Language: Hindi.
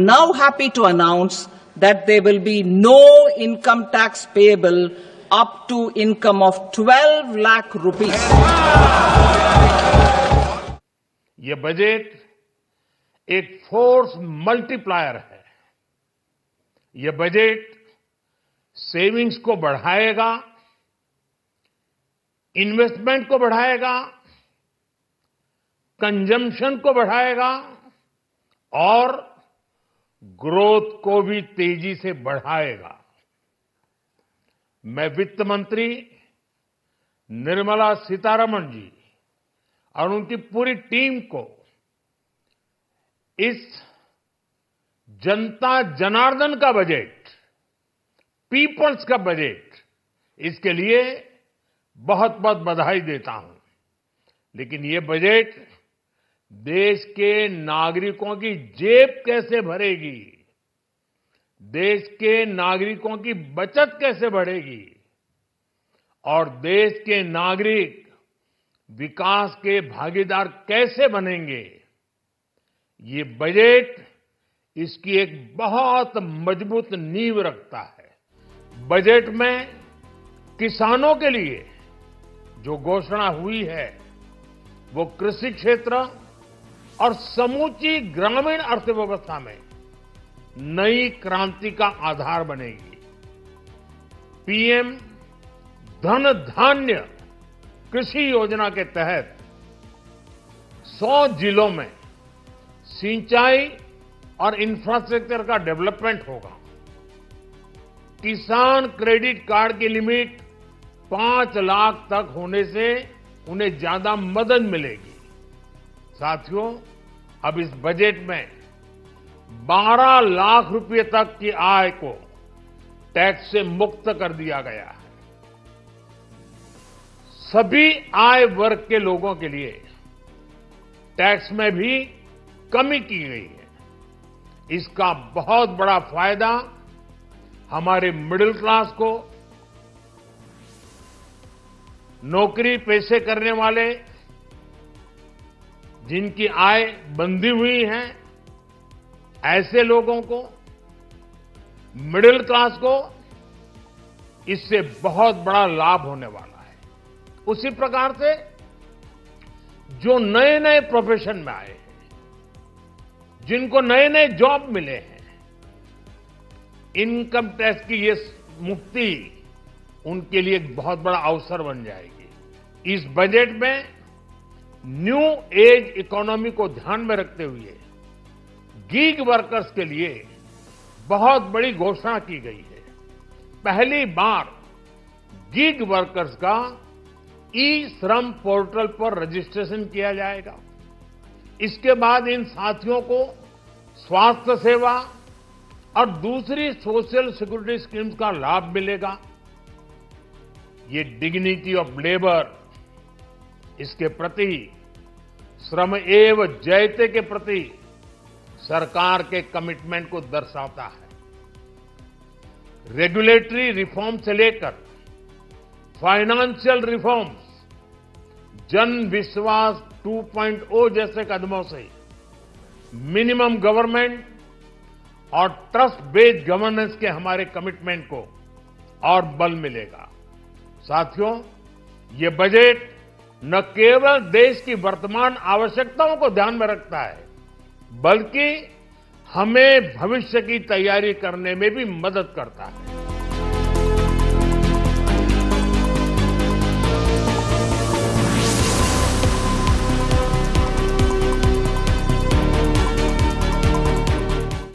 am now happy to announce that there will be no income tax payable up to income of 12 lakh rupees. ये बजट एक फोर्स मल्टीप्लायर है। ये बजट सेविंग्स को बढ़ाएगा, इन्वेस्टमेंट को बढ़ाएगा, कंजम्पशन को बढ़ाएगा और ग्रोथ को भी तेजी से बढ़ाएगा। मैं वित्त मंत्री निर्मला सीतारमण जी और उनकी पूरी टीम को इस जनता जनार्दन का बजट, पीपल्स का बजट, इसके लिए बहुत बहुत बधाई देता हूं। लेकिन ये बजट देश के नागरिकों की जेब कैसे भरेगी, देश के नागरिकों की बचत कैसे बढ़ेगी और देश के नागरिक विकास के भागीदार कैसे बनेंगे, ये बजट इसकी एक बहुत मजबूत नींव रखता है। बजट में किसानों के लिए जो घोषणा हुई है वो कृषि क्षेत्र और समूची ग्रामीण अर्थव्यवस्था में नई क्रांति का आधार बनेगी। पीएम धन धान्य कृषि योजना के तहत 100 जिलों में सिंचाई और इंफ्रास्ट्रक्चर का डेवलपमेंट होगा। किसान क्रेडिट कार्ड की लिमिट 5 लाख तक होने से उन्हें ज्यादा मदद मिलेगी। साथियों, अब इस बजट में 12 लाख रुपए तक की आय को टैक्स से मुक्त कर दिया गया है। सभी आय वर्ग के लोगों के लिए टैक्स में भी कमी की गई है। इसका बहुत बड़ा फायदा हमारे मिडिल क्लास को, नौकरी पेशे करने वाले जिनकी आय बंधी हुई है, ऐसे लोगों को, मिडिल क्लास को इससे बहुत बड़ा लाभ होने वाला है। उसी प्रकार से जो नए नए प्रोफेशन में आए हैं, जिनको नए नए जॉब मिले हैं, इनकम टैक्स की ये मुक्ति उनके लिए एक बहुत बड़ा अवसर बन जाएगी। इस बजट में न्यू एज इकोनॉमी को ध्यान में रखते हुए गीग वर्कर्स के लिए बहुत बड़ी घोषणा की गई है। पहली बार गीग वर्कर्स का ई श्रम पोर्टल पर रजिस्ट्रेशन किया जाएगा। इसके बाद इन साथियों को स्वास्थ्य सेवा और दूसरी सोशल सिक्योरिटी स्कीम्स का लाभ मिलेगा। ये डिग्निटी ऑफ लेबर, इसके प्रति, श्रम एव जयते के प्रति सरकार के कमिटमेंट को दर्शाता है। रेगुलेटरी रिफॉर्म से लेकर फाइनेंशियल रिफॉर्म्स, जन विश्वास 2.0 जैसे कदमों से मिनिमम गवर्नमेंट और ट्रस्ट बेस्ड गवर्नेंस के हमारे कमिटमेंट को और बल मिलेगा। साथियों, ये बजट न केवल देश की वर्तमान आवश्यकताओं को ध्यान में रखता है, बल्कि हमें भविष्य की तैयारी करने में भी मदद करता है।